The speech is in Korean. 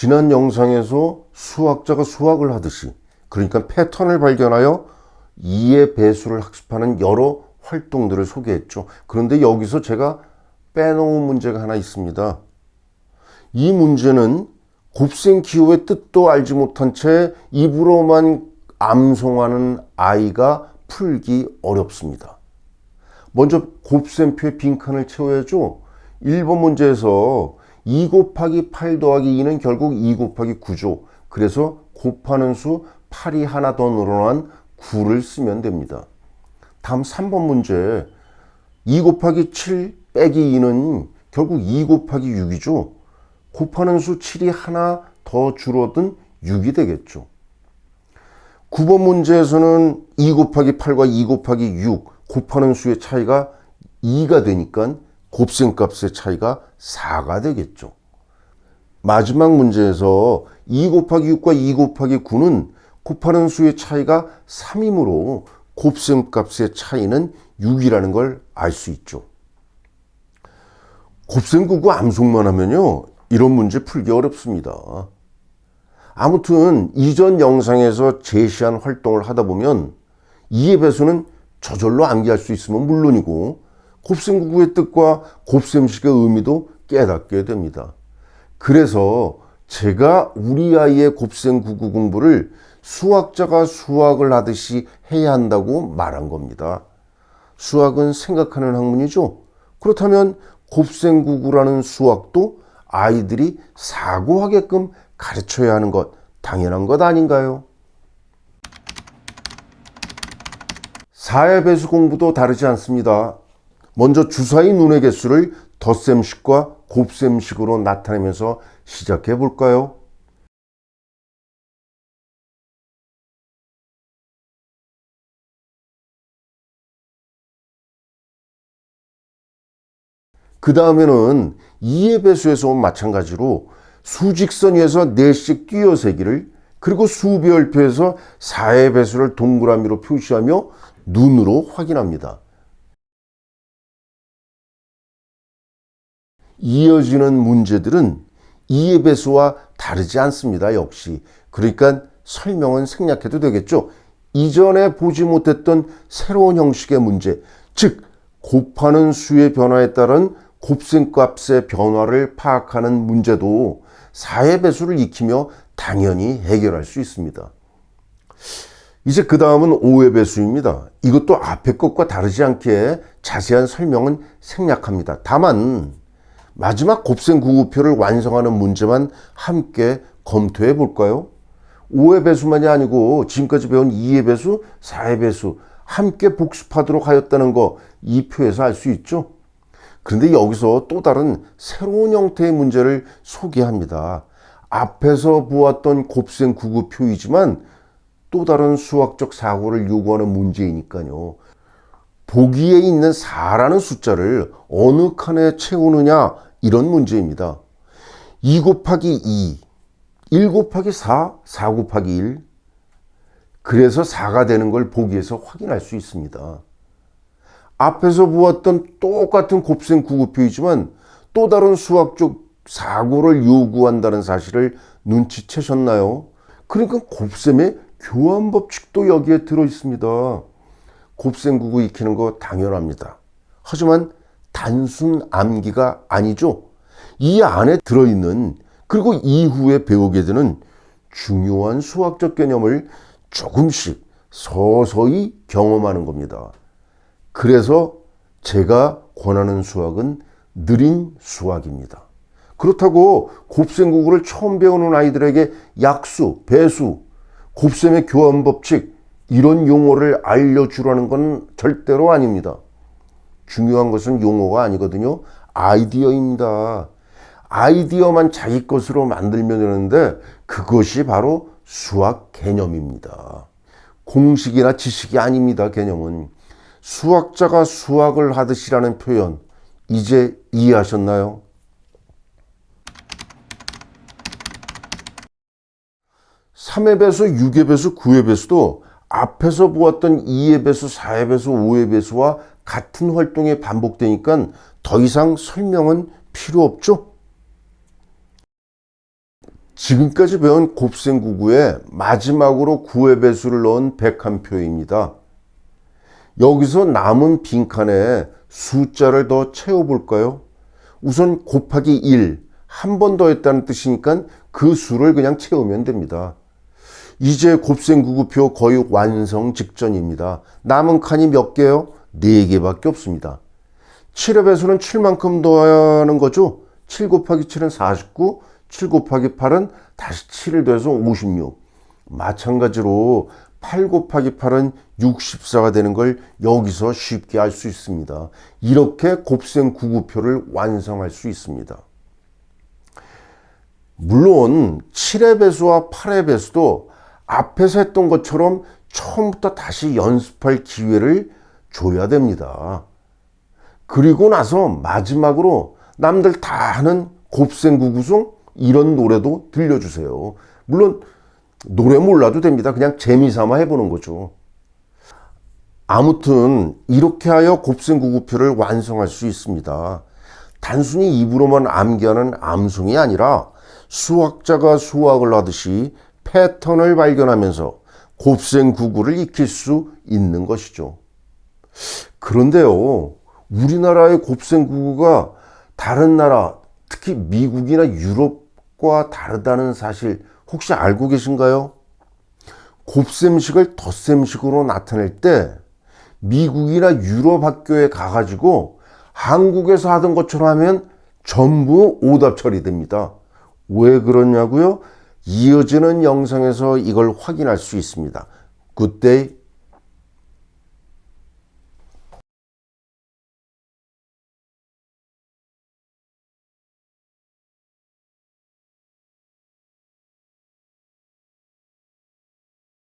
지난 영상에서 수학자가 수학을 하듯이, 그러니까 패턴을 발견하여 2의 배수를 학습하는 여러 활동들을 소개했죠. 그런데 여기서 제가 빼놓은 문제가 하나 있습니다. 이 문제는 곱셈 기호의 뜻도 알지 못한 채 입으로만 암송하는 아이가 풀기 어렵습니다. 먼저 곱셈표의 빈칸을 채워야죠. 1번 문제에서 2 곱하기 8 더하기 2는 결국 2 곱하기 9죠. 그래서 곱하는 수 8이 하나 더 늘어난 9를 쓰면 됩니다. 다음 3번 문제, 2 곱하기 7 빼기 2는 결국 2 곱하기 6이죠. 곱하는 수 7이 하나 더 줄어든 6이 되겠죠. 9번 문제에서는 2 곱하기 8과 2 곱하기 6 곱하는 수의 차이가 2가 되니까 곱셈값의 차이가 4가 되겠죠. 마지막 문제에서 2 곱하기 6과 2 곱하기 9는 곱하는 수의 차이가 3이므로 곱셈값의 차이는 6이라는 걸 알 수 있죠. 곱셈 9구 암송만 하면요, 이런 문제 풀기 어렵습니다. 아무튼 이전 영상에서 제시한 활동을 하다 보면 2의 배수는 저절로 암기할 수 있으면 물론이고 곱셈 9구의 뜻과 곱셈식의 의미도 깨닫게 됩니다. 그래서 제가 우리 아이의 곱셈 9구 공부를 수학자가 수학을 하듯이 해야 한다고 말한 겁니다. 수학은 생각하는 학문이죠. 그렇다면 곱셈 9구라는 수학도 아이들이 사고하게끔 가르쳐야 하는 것, 당연한 것 아닌가요? 4의 배수 공부도 다르지 않습니다. 먼저 주사위 눈의 개수를 덧셈식과 곱셈식으로 나타내면서 시작해 볼까요? 그 다음에는 2의 배수에서 온 마찬가지로 수직선 위에서 4씩 띄어세기를, 그리고 수비열표에서 4의 배수를 동그라미로 표시하며 눈으로 확인합니다. 이어지는 문제들은 2의 배수와 다르지 않습니다. 역시. 그러니까 설명은 생략해도 되겠죠. 이전에 보지 못했던 새로운 형식의 문제, 즉 곱하는 수의 변화에 따른 곱셈값의 변화를 파악하는 문제도 4의 배수를 익히며 당연히 해결할 수 있습니다. 이제 그 다음은 5의 배수입니다. 이것도 앞의 것과 다르지 않게 자세한 설명은 생략합니다. 다만 마지막 곱셈 9구표를 완성하는 문제만 함께 검토해 볼까요? 5의 배수만이 아니고 지금까지 배운 2의 배수, 4의 배수 함께 복습하도록 하였다는 거 이 표에서 알 수 있죠? 그런데 여기서 또 다른 새로운 형태의 문제를 소개합니다. 앞에서 보았던 곱셈 9구표이지만 또 다른 수학적 사고를 요구하는 문제이니까요. 보기에 있는 4라는 숫자를 어느 칸에 채우느냐, 이런 문제입니다. 2 곱하기 2, 1 곱하기 4, 4 곱하기 1. 그래서 4가 되는 걸 보기에서 확인할 수 있습니다. 앞에서 보았던 똑같은 곱셈 9구표이지만 또 다른 수학적 사고를 요구한다는 사실을 눈치채셨나요? 그러니까 곱셈의 교환 법칙도 여기에 들어 있습니다. 곱셈 9구 익히는 거 당연합니다. 하지만 단순 암기가 아니죠. 이 안에 들어있는, 그리고 이후에 배우게 되는 중요한 수학적 개념을 조금씩 서서히 경험하는 겁니다. 그래서 제가 권하는 수학은 느린 수학입니다. 그렇다고 곱셈 9구를 처음 배우는 아이들에게 약수, 배수, 곱셈의 교환 법칙, 이런 용어를 알려주라는 건 절대로 아닙니다. 중요한 것은 용어가 아니거든요. 아이디어입니다. 아이디어만 자기 것으로 만들면 되는데 그것이 바로 수학 개념입니다. 공식이나 지식이 아닙니다. 개념은. 수학자가 수학을 하듯이라는 표현, 이제 이해하셨나요? (3의 배수, 6의 배수, 9의 배수도 앞에서 보았던 2의 배수, 4의 배수, 5의 배수와 같은 활동이 반복되니까 더 이상 설명은 필요 없죠? 지금까지 배운 곱셈구구에 마지막으로 9의 배수를 넣은 101표입니다. 여기서 남은 빈칸에 숫자를 더 채워볼까요? 우선 곱하기 1, 한 번 더 했다는 뜻이니까 그 수를 그냥 채우면 됩니다. 이제 곱셈구구표 거의 완성 직전입니다. 남은 칸이 몇 개요? 4개밖에 없습니다. 7의 배수는 7만큼 더하는 거죠. 7 곱하기 7은 49, 7 곱하기 8은 다시 7을 더해서 56. 마찬가지로 8 곱하기 8은 64가 되는 걸 여기서 쉽게 알 수 있습니다. 이렇게 곱셈구구표를 완성할 수 있습니다. 물론 7의 배수와 8의 배수도 앞에서 했던 것처럼 처음부터 다시 연습할 기회를 줘야 됩니다. 그리고 나서 마지막으로 남들 다 하는 곱셈구구송 이런 노래도 들려주세요. 물론 노래 몰라도 됩니다. 그냥 재미삼아 해보는 거죠. 아무튼 이렇게 하여 곱셈구구표를 완성할 수 있습니다. 단순히 입으로만 암기하는 암송이 아니라 수학자가 수학을 하듯이 패턴을 발견하면서 곱셈구구를 익힐 수 있는 것이죠. 그런데요, 우리나라의 곱셈구구가 다른 나라, 특히 미국이나 유럽과 다르다는 사실 혹시 알고 계신가요? 곱셈식을 덧셈식으로 나타낼 때 미국이나 유럽 학교에 가가지고 한국에서 하던 것처럼 하면 전부 오답 처리됩니다. 왜 그러냐고요? 이어지는 영상에서 이걸 확인할 수 있습니다. Good day.